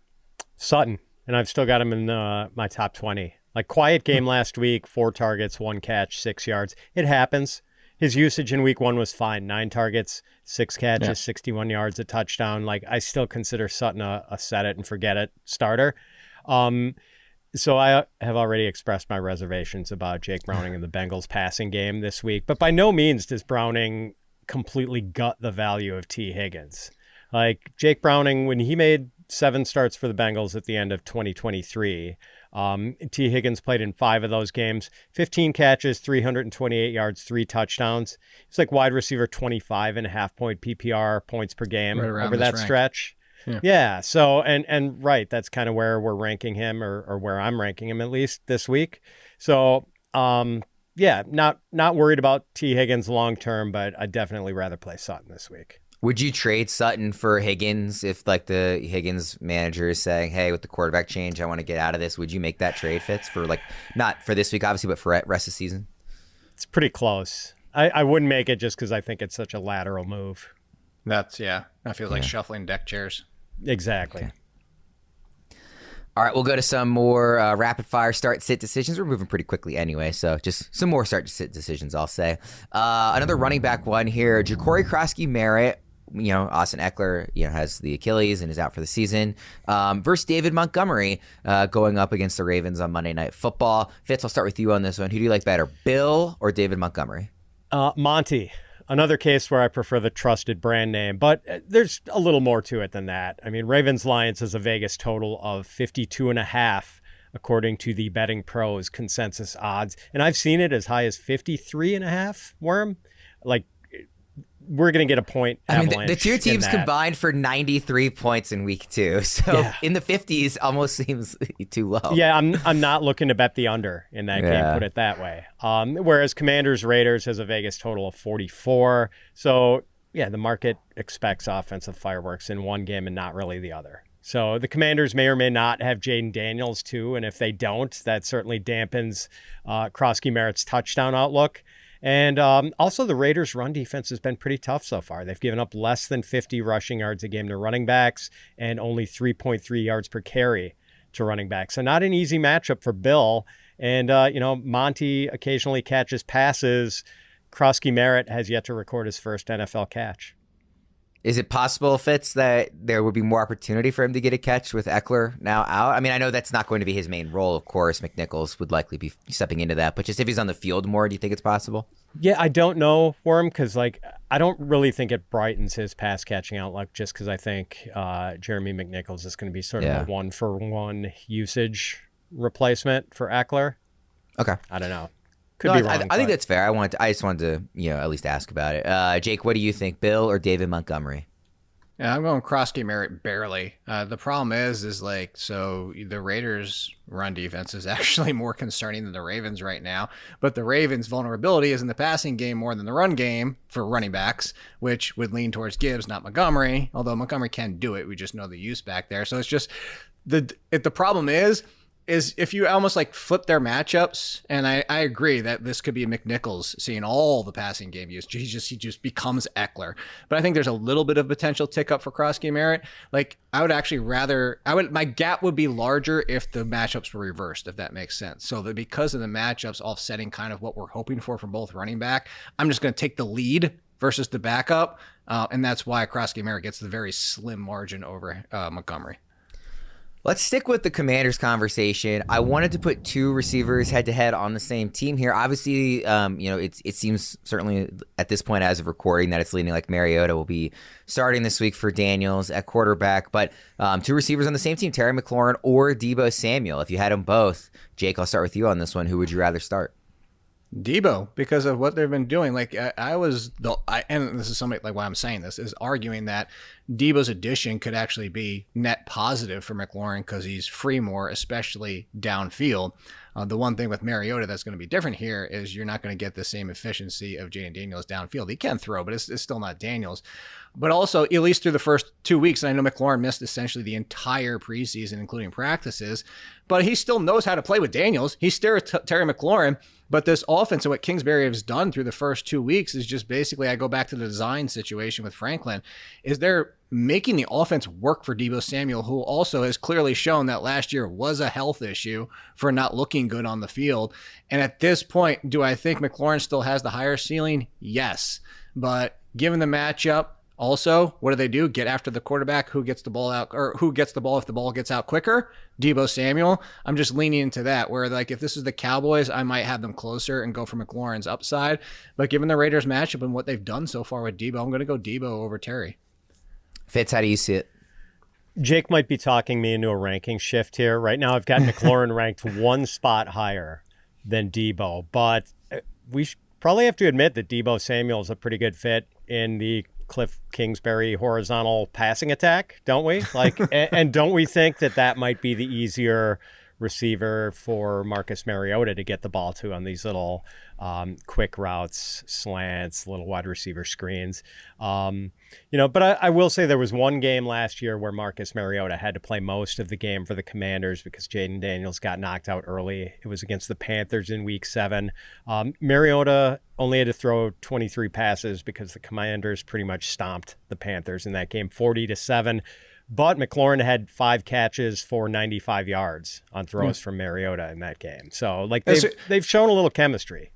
Sutton, and I've still got him in my top 20. Like, quiet game last week, 4 targets, 1 catch, 6 yards. It happens. His usage in week 1 was fine. 9 targets, 6 catches, 61 yards, a touchdown. Like, I still consider Sutton a set it and forget it starter. So I have already expressed my reservations about Jake Browning and the Bengals passing game this week. But by no means does Browning completely gut the value of T. Higgins. Like, Jake Browning, when he made 7 starts for the Bengals at the end of 2023, T. Higgins played in 5 of those games, 15 catches, 328 yards, 3 touchdowns. He's like wide receiver 25.5 point PPR points per game over that stretch. Yeah. So, and right, that's kind of where we're ranking him or where I'm ranking him at least this week. So, yeah, not worried about T. Higgins long term, but I'd definitely rather play Sutton this week. Would you trade Sutton for Higgins if like the Higgins manager is saying, hey, with the quarterback change, I want to get out of this? Would you make that trade, Fitz, for like, not for this week, obviously, but for rest of the season? It's pretty close. I wouldn't make it just because I think it's such a lateral move. That feels like shuffling deck chairs. Exactly. Okay. All right, we'll go to some more rapid fire start sit decisions. We're moving pretty quickly anyway, so just some more start sit decisions, I'll say. Another running back one here, Jacory, Croskey-Merritt. Austin Eckler, has the Achilles and is out for the season. Versus David Montgomery, going up against the Ravens on Monday Night Football. Fitz, I'll start with you on this one. Who do you like better, Bill or David Montgomery? Monty. Another case where I prefer the trusted brand name, but there's a little more to it than that. I mean, Ravens-Lions has a Vegas total of 52.5, according to the Betting Pros consensus odds. And I've seen it as high as 53.5, Worm. Like, we're going to get a point avalanche. I mean, the 2 teams combined for 93 points in week 2. So in the 50s almost seems too low. Yeah, I'm not looking to bet the under in that game, put it that way. Whereas Commanders-Raiders has a Vegas total of 44. So, yeah, the market expects offensive fireworks in one game and not really the other. So the Commanders may or may not have Jaden Daniels too, and if they don't, that certainly dampens Croskey-Merritt's touchdown outlook. And also the Raiders' run defense has been pretty tough so far. They've given up less than 50 rushing yards a game to running backs and only 3.3 yards per carry to running backs. So not an easy matchup for Bill. And, Monty occasionally catches passes. Croskey-Merritt has yet to record his first NFL catch. Is it possible, Fitz, that there would be more opportunity for him to get a catch with Eckler now out? I mean, I know that's not going to be his main role, of course. McNichols would likely be stepping into that. But just if he's on the field more, do you think it's possible? Yeah, I don't know, Worm, because I don't really think it brightens his pass catching outlook just because I think Jeremy McNichols is going to be sort of a 1-for-1 usage replacement for Eckler. Okay. I don't know. Could be wrong. I think that's fair. I just wanted to, at least ask about it. Jake, what do you think, Bill or David Montgomery? Yeah, I'm going Croskey-Merritt barely. The problem is so the Raiders' run defense is actually more concerning than the Ravens right now. But the Ravens' vulnerability is in the passing game more than the run game for running backs, which would lean towards Gibbs, not Montgomery. Although Montgomery can do it, we just know the use back there. So it's just the problem is if you almost like flip their matchups, and I agree that this could be McNichols seeing all the passing game use. He just becomes Eckler. But I think there's a little bit of potential tick up for Croskey-Merritt. Like, I would actually my gap would be larger if the matchups were reversed, if that makes sense. So that because of the matchups offsetting kind of what we're hoping for from both running back, I'm just going to take the lead versus the backup. And that's why Croskey-Merritt gets the very slim margin over Montgomery. Let's stick with the Commanders conversation. I wanted to put 2 receivers head-to-head on the same team here. Obviously, it seems certainly at this point as of recording that it's leaning like Mariota will be starting this week for Daniels at quarterback. But 2 receivers on the same team, Terry McLaurin or Deebo Samuel. If you had them both, Jake, I'll start with you on this one. Who would you rather start? Deebo, because of what they've been doing. Like and this is somebody, like, why I'm saying this is arguing that Deebo's addition could actually be net positive for McLaurin because he's free more, especially downfield. The one thing with Mariota that's going to be different here is you're not going to get the same efficiency of Jayden Daniels downfield. He can throw, but it's still not Daniels. But also, at least through the first 2 weeks, and I know McLaurin missed essentially the entire preseason, including practices, but he still knows how to play with Daniels. He's Terry McLaurin. But this offense and what Kingsbury has done through the first 2 weeks is just basically, I go back to the design situation with Franklin, is they're making the offense work for Deebo Samuel, who also has clearly shown that last year was a health issue for not looking good on the field. And at this point, do I think McLaurin still has the higher ceiling? Yes. But given the matchup, also, what do? Get after the quarterback. Who gets the ball out, or who gets the ball if the ball gets out quicker? Deebo Samuel. I'm just leaning into that, where, like, if this is the Cowboys, I might have them closer and go for McLaurin's upside. But given the Raiders matchup and what they've done so far with Deebo, I'm going to go Deebo over Terry. Fitz, how do you see it? Jake might be talking me into a ranking shift here. Right now, I've got McLaurin ranked one spot higher than Deebo, but we probably have to admit that Deebo Samuel is a pretty good fit in the Cliff Kingsbury horizontal passing attack, don't we? Like, and don't we think that might be the easier receiver for Marcus Mariota to get the ball to on these little quick routes, slants, little wide receiver screens? But I will say there was one game last year where Marcus Mariota had to play most of the game for the Commanders because Jayden Daniels got knocked out early. It was against the Panthers in Week 7. Mariota only had to throw 23 passes because the Commanders pretty much stomped the Panthers in that game, 40-7. But McLaurin had 5 catches for 95 yards on throws from Mariota in that game. So, like, they've shown a little chemistry.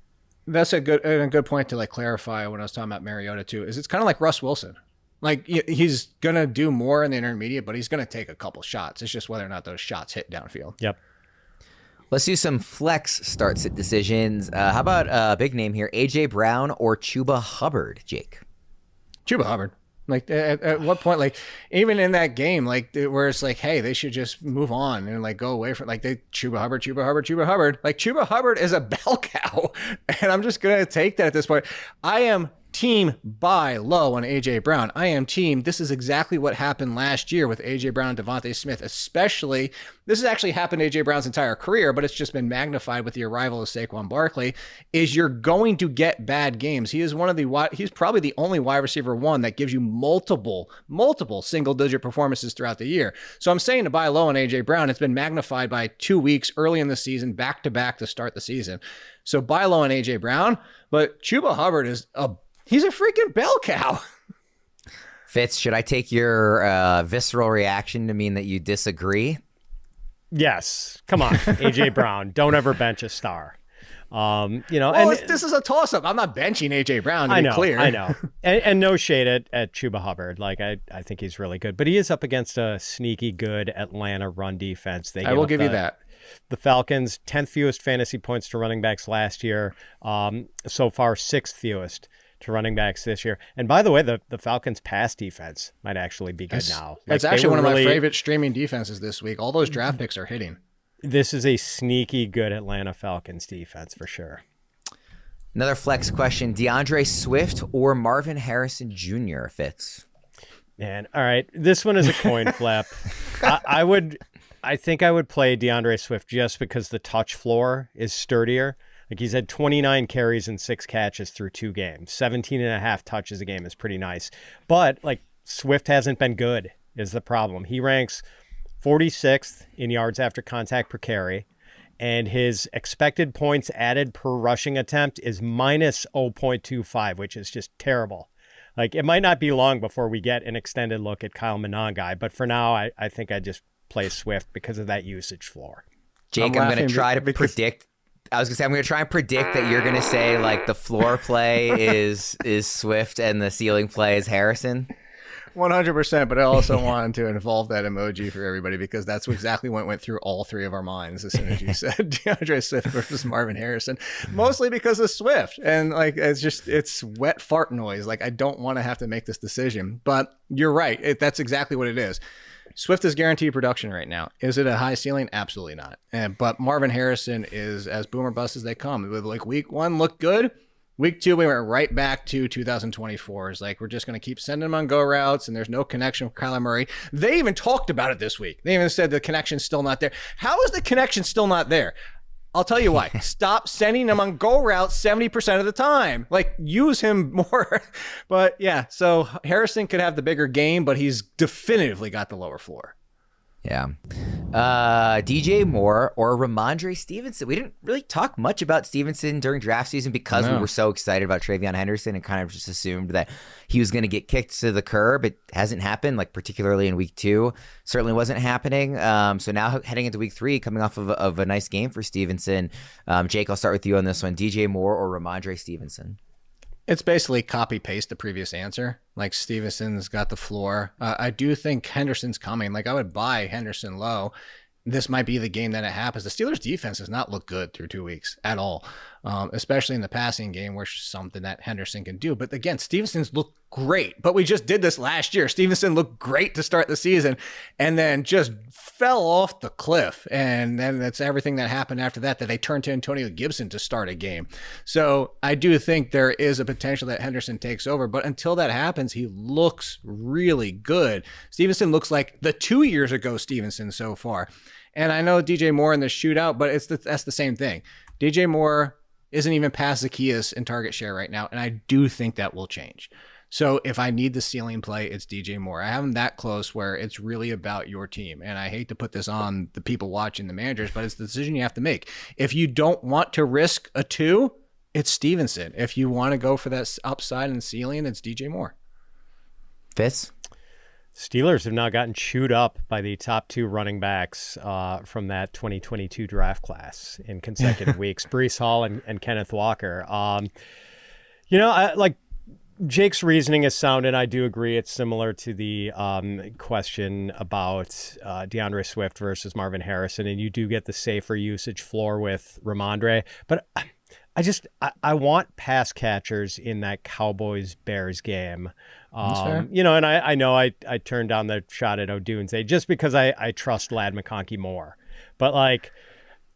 That's a good point to, like, clarify when I was talking about Mariota too. Is it's kind of like Russ Wilson. Like, he's gonna do more in the intermediate, but he's gonna take a couple shots. It's just whether or not those shots hit downfield. Yep. Let's do some flex starts at decisions. How about a big name here, A.J. Brown or Chuba Hubbard, Jake? Chuba Hubbard. Like, at what point, like, even in that game, like, where it's like, hey, they should just move on and, like, go away from, like, Chuba Hubbard. Like, Chuba Hubbard is a bell cow, and I'm just going to take that at this point. I am team buy low on A.J. Brown. I am team, this is exactly what happened last year with A.J. Brown, Devontae Smith, especially. This has actually happened to A.J. Brown's entire career, but it's just been magnified with the arrival of Saquon Barkley, is you're going to get bad games. He is he's probably the only wide receiver one that gives you multiple single-digit performances throughout the year. So I'm saying to buy low on A.J. Brown. It's been magnified by 2 weeks early in the season, back-to-back to start the season. So buy low on A.J. Brown, but Chuba Hubbard he's a freaking bell cow. Fitz, should I take your visceral reaction to mean that you disagree? Yes. Come on, A.J. Brown. Don't ever bench a star. This is a toss-up. I'm not benching A.J. Brown, to be clear. I know. And no shade at Chuba Hubbard. Like, I think he's really good. But he is up against a sneaky good Atlanta run defense. I will give you that. The Falcons, 10th fewest fantasy points to running backs last year. So far, 6th fewest to running backs this year. And by the way, the Falcons' pass defense might actually be good now. It's actually one of my favorite streaming defenses this week. All those draft picks are hitting. This is a sneaky good Atlanta Falcons defense for sure. Another flex question, DeAndre Swift or Marvin Harrison Jr., Fitz? Man, all right. This one is a coin flip. I think I would play DeAndre Swift just because the touch floor is sturdier. Like, he's had 29 carries and 6 catches through 2 games. 17.5 touches a game is pretty nice. But, like, Swift hasn't been good is the problem. He ranks 46th in yards after contact per carry, and his expected points added per rushing attempt is minus 0.25, which is just terrible. Like, it might not be long before we get an extended look at Kyle Monangai, but for now, I think I just play Swift because of that usage floor. Jake, I'm going to try to predict. I was going to say, I'm going to try and predict that you're going to say, like, the floor play is Swift and the ceiling play is Harrison. 100%, but I also wanted to involve that emoji for everybody because that's exactly what went through all 3 of our minds as soon as you said DeAndre Swift versus Marvin Harrison, mostly because of Swift. And, like, it's wet fart noise. Like, I don't want to have to make this decision, but you're right. That's exactly what it is. Swift is guaranteed production right now. Is it a high ceiling? Absolutely not. But Marvin Harrison is as boomer bust as they come. With like week 1 looked good. Week 2, we went right back to 2024. It's like we're just going to keep sending them on go routes, and there's no connection with Kyler Murray. They even talked about it this week. They even said the connection's still not there. How is the connection still not there? I'll tell you why. Stop sending him on go routes 70% of the time. Like, use him more. But yeah, so Harrison could have the bigger game, but he's definitively got the lower floor. Yeah. DJ Moore or Rhamondre Stevenson. We didn't really talk much about Stevenson during draft season because we were so excited about Travion Henderson and kind of just assumed that he was going to get kicked to the curb. It hasn't happened, like particularly in week 2. Certainly wasn't happening. So now heading into week 3, coming off of a nice game for Stevenson. Jake, I'll start with you on this one. DJ Moore or Rhamondre Stevenson? It's basically copy-paste the previous answer. Like, Stevenson's got the floor. I do think Henderson's coming. Like, I would buy Henderson low. This might be the game that it happens. The Steelers' defense has not looked good through 2 weeks at all, especially in the passing game, which is something that Henderson can do. But again, Stevenson's looked great. But we just did this last year. Stevenson looked great to start the season and then just fell off the cliff. And then that's everything that happened after that they turned to Antonio Gibson to start a game. So I do think there is a potential that Henderson takes over. But until that happens, he looks really good. Stevenson looks like the 2 years ago Stevenson so far. And I know DJ Moore in the shootout, but that's the same thing. DJ Moore isn't even past Zacchaeus in target share right now, and I do think that will change. So if I need the ceiling play, it's DJ Moore. I have him that close where it's really about your team. And I hate to put this on the people watching, the managers, but it's the decision you have to make. If you don't want to risk a 2, it's Stevenson. If you want to go for that upside and ceiling, it's DJ Moore. Fitz? Steelers have now gotten chewed up by the top 2 running backs from that 2022 draft class in consecutive weeks, Breece Hall and Kenneth Walker. Like Jake's reasoning is sound, and I do agree. It's similar to the question about DeAndre Swift versus Marvin Harrison, and you do get the safer usage floor with Rhamondre. But I want pass catchers in that Cowboys-Bears game. And I know I turned down the shot at Odunze just because I trust Lad McConkey more. But like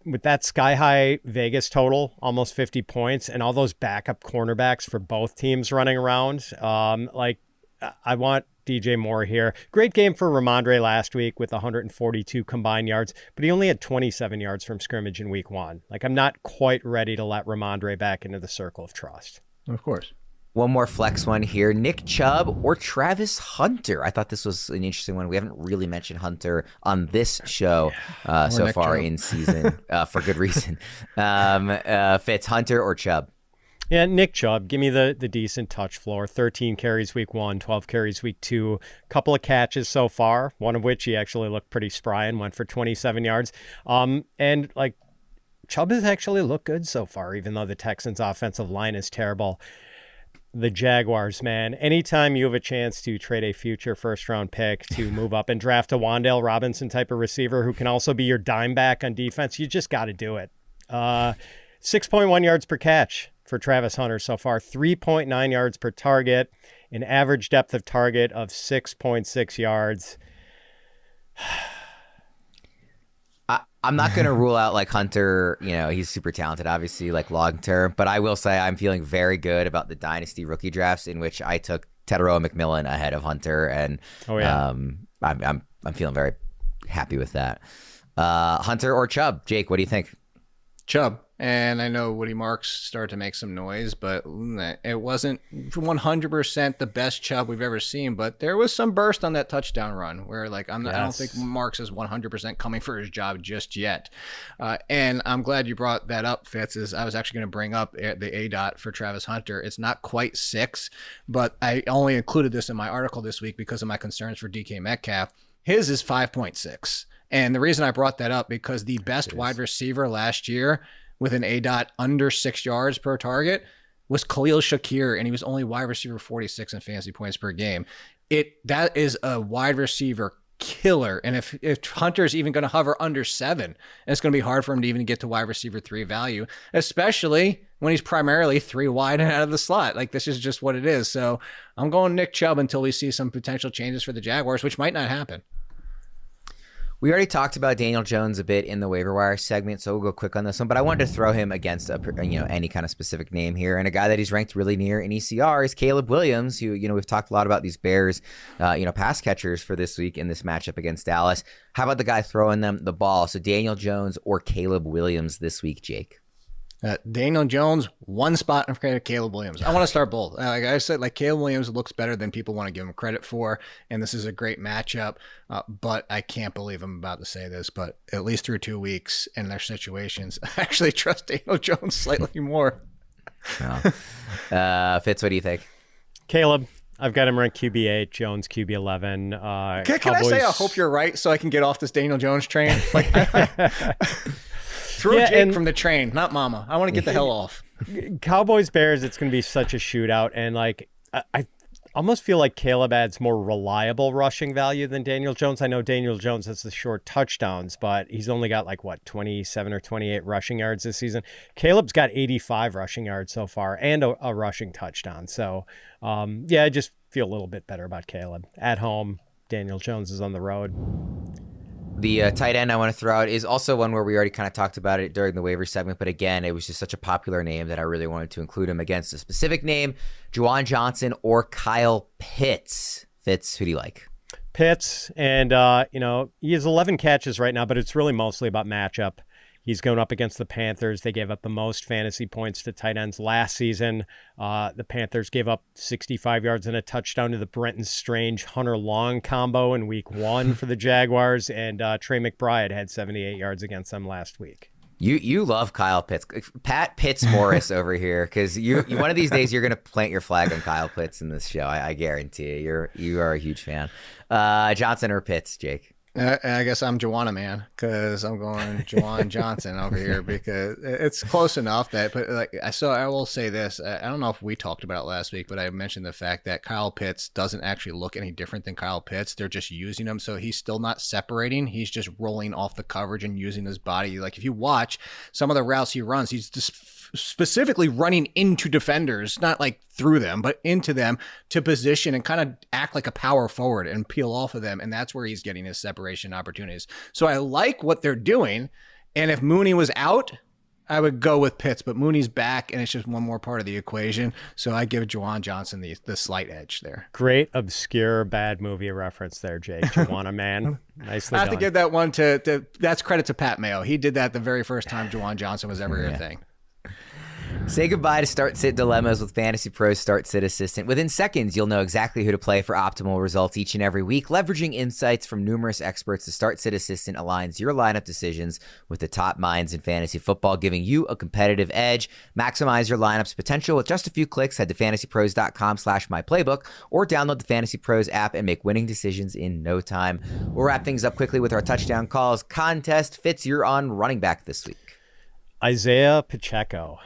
with that sky-high Vegas total, almost 50 points, and all those backup cornerbacks for both teams running around, I want DJ Moore here. Great game for Rhamondre last week with 142 combined yards, but he only had 27 yards from scrimmage in week 1. Like, I'm not quite ready to let Rhamondre back into the circle of trust. Of course. One more flex one here. Nick Chubb or Travis Hunter? I thought this was an interesting one. We haven't really mentioned Hunter on this show so Nick far Chubb. In season for good reason. Fitz, Hunter or Chubb? Yeah, Nick Chubb. Give me the decent touch floor. 13 carries week 1, 12 carries week 2. Couple of catches so far, one of which he actually looked pretty spry and went for 27 yards. And like Chubb has actually looked good so far, even though the Texans' offensive line is terrible. The Jaguars, man, anytime you have a chance to trade a future first-round pick to move up and draft a Wan'Dale Robinson type of receiver who can also be your dime back on defense, you just got to do it. 6.1 yards per catch for Travis Hunter so far, 3.9 yards per target, an average depth of target of 6.6 yards. I'm not going to rule out like Hunter, he's super talented, obviously, like long term, but I will say I'm feeling very good about the dynasty rookie drafts in which I took Teteroa McMillan ahead of Hunter, and I'm feeling very happy with that. Hunter or Chubb? Jake, what do you think? Chubb. And I know Woody Marks started to make some noise, but it wasn't 100% the best Chubb we've ever seen. But there was some burst on that touchdown run where, like, I don't think Marks is 100% coming for his job just yet. And I'm glad you brought that up, Fitz. I was actually going to bring up the ADOT for Travis Hunter. It's not quite 6, but I only included this in my article this week because of my concerns for DK Metcalf. His is 5.6. And the reason I brought that up because the best wide receiver last year with an ADOT under 6 yards per target was Khalil Shakir, and he was only wide receiver 46 in fantasy points per game. That is a wide receiver killer. And if Hunter's even going to hover under 7, it's going to be hard for him to even get to wide receiver 3 value, especially when he's primarily 3 wide and out of the slot. Like, this is just what it is. So I'm going Nick Chubb until we see some potential changes for the Jaguars, which might not happen. We already talked about Daniel Jones a bit in the waiver wire segment, so we'll go quick on this one. But I wanted to throw him against any kind of specific name here, and a guy that he's ranked really near in ECR is Caleb Williams, who we've talked a lot about these Bears, pass catchers for this week in this matchup against Dallas. How about the guy throwing them the ball? So Daniel Jones or Caleb Williams this week, Jake? Daniel Jones, one spot in front of Caleb Williams. I want to start both. Like I said, Caleb Williams looks better than people want to give him credit for, and this is a great matchup. But I can't believe I'm about to say this, but at least through 2 weeks in their situations, I actually trust Daniel Jones slightly more. Fitz, what do you think? Caleb. I've got him ranked QB8, Jones QB11. Can I say I hope you're right so I can get off this Daniel Jones train? Throw Jake from the train, not Mama. I want to get the hell off. Cowboys Bears, it's going to be such a shootout, and I almost feel like Caleb adds more reliable rushing value than Daniel Jones. I know Daniel Jones has the short touchdowns, but he's only got 27 or 28 rushing yards this season. Caleb's got 85 rushing yards so far and a rushing touchdown. So I just feel a little bit better about Caleb at home. Daniel Jones is on the road. The tight end I want to throw out is also one where we already kind of talked about it during the waiver segment, but again, it was just such a popular name that I really wanted to include him against a specific name, Juwan Johnson or Kyle Pitts. Fitz, who do you like? Pitts, and he has 11 catches right now, but it's really mostly about matchup. He's going up against the Panthers. They gave up the most fantasy points to tight ends last season. The Panthers gave up 65 yards and a touchdown to the Brenton Strange Hunter Long combo in week 1 for the Jaguars, and Trey McBride had 78 yards against them last week. You love Kyle Pitts. Pat Fitmaurice over here, because you one of these days you're going to plant your flag on Kyle Pitts in this show. I guarantee you are a huge fan. Johnson or Pitts, Jake? I guess I'm Juwan, man, because I'm going Juwan Johnson over here because it's close enough but I will say this. I don't know if we talked about it last week, but I mentioned the fact that Kyle Pitts doesn't actually look any different than Kyle Pitts. They're just using him. So he's still not separating. He's just rolling off the coverage and using his body. If you watch some of the routes he runs, he's just specifically running into defenders, not through them, but into them to position and kind of act like a power forward and peel off of them. And that's where he's getting his separation opportunities. So I like what they're doing. And if Mooney was out, I would go with Pitts, but Mooney's back and it's just one more part of the equation. So I give Juwan Johnson the slight edge there. Great obscure bad movie reference there, Jake. Juwan, man. Nicely I have done. to give that one to that's credit to Pat Mayo. He did that the very first time Juwan Johnson was ever a thing. Say goodbye to start-sit dilemmas with Fantasy Pros Start-Sit Assistant. Within seconds, you'll know exactly who to play for optimal results each and every week. Leveraging insights from numerous experts, the Start-Sit Assistant aligns your lineup decisions with the top minds in fantasy football, giving you a competitive edge. Maximize your lineup's potential with just a few clicks. Head to fantasypros.com/myplaybook or download the Fantasy Pros app and make winning decisions in no time. We'll wrap things up quickly with our touchdown calls contest. Fitz, you're on running back this week. Isaiah Pacheco.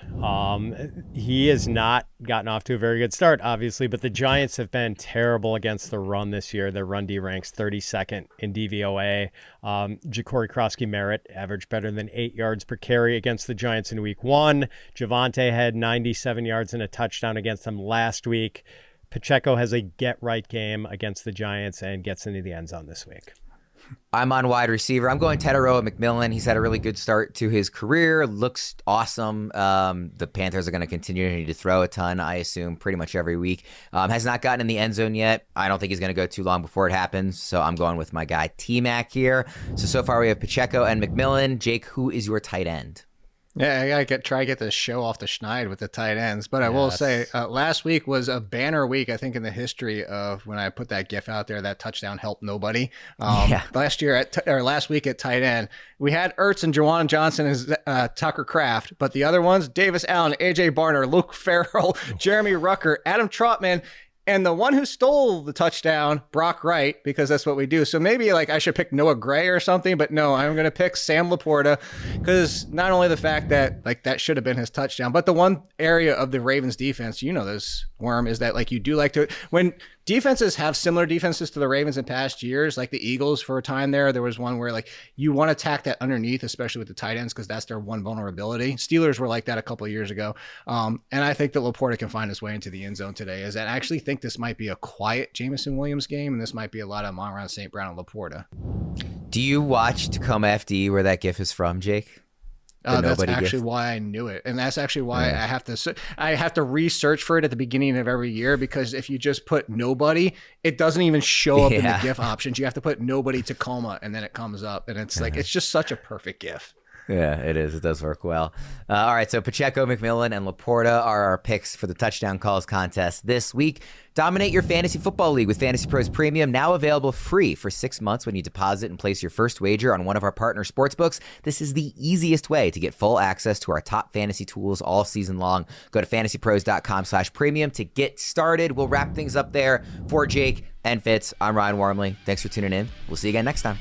He has not gotten off to a very good start, obviously, but the Giants have been terrible against the run this year. Their run D ranks 32nd in DVOA. Jacory Croskey-Merritt averaged better than 8 yards per carry against the Giants in week 1. Javonte had 97 yards and a touchdown against them last week. Pacheco has a get-right game against the Giants and gets into the end zone this week. I'm on wide receiver. I'm going Tetairoa McMillan. He's had a really good start to his career. Looks awesome. The Panthers are going to continue to throw a ton, I assume, pretty much every week. Has not gotten in the end zone yet. I don't think he's going to go too long before it happens. So I'm going with my guy T-Mac here. So far we have Pacheco and McMillan. Jake, who is your tight end? Yeah, I gotta try to get this show off the schneid with the tight ends. But I will say, last week was a banner week, I think, in the history of when I put that GIF out there. That touchdown helped nobody. Last week at tight end, we had Ertz and Juwan Johnson and Tucker Kraft, but the other ones, Davis Allen, AJ Barner, Luke Farrell, Jeremy Rucker, Adam Trotman, and the one who stole the touchdown, Brock Wright, because that's what we do. So maybe I should pick Noah Gray or something, but no, I'm going to pick Sam Laporta, because not only the fact that that should have been his touchdown, but the one area of the Ravens defense, this, Worm, is that you do like to, when defenses have similar defenses to the Ravens in past years, like the Eagles for a time there was one where you want to attack that underneath, especially with the tight ends, because that's their one vulnerability. Steelers were like that a couple of years ago. And I think that Laporta can find his way into the end zone today, as I actually think this might be a quiet Jameson Williams game, and this might be a lot of Amon-Ra St. Brown and Laporta. Do you watch Tacoma FD where that GIF is from, Jake? That's actually why I knew it, and that's actually why I have to research for it at the beginning of every year, because if you just put nobody, it doesn't even show up in the GIF options. You have to put nobody Tacoma, and then it comes up, and it's like it's just such a perfect GIF. Yeah, it is. It does work well. All right, so Pacheco, McMillan, and Laporta are our picks for the touchdown calls contest this week. Dominate your fantasy football league with Fantasy Pros Premium, now available free for 6 months when you deposit and place your first wager on one of our partner sportsbooks. This is the easiest way to get full access to our top fantasy tools all season long. Go to fantasypros.com/premium to get started. We'll wrap things up there for Jake and Fitz. I'm Ryan Wormeli. Thanks for tuning in. We'll see you again next time.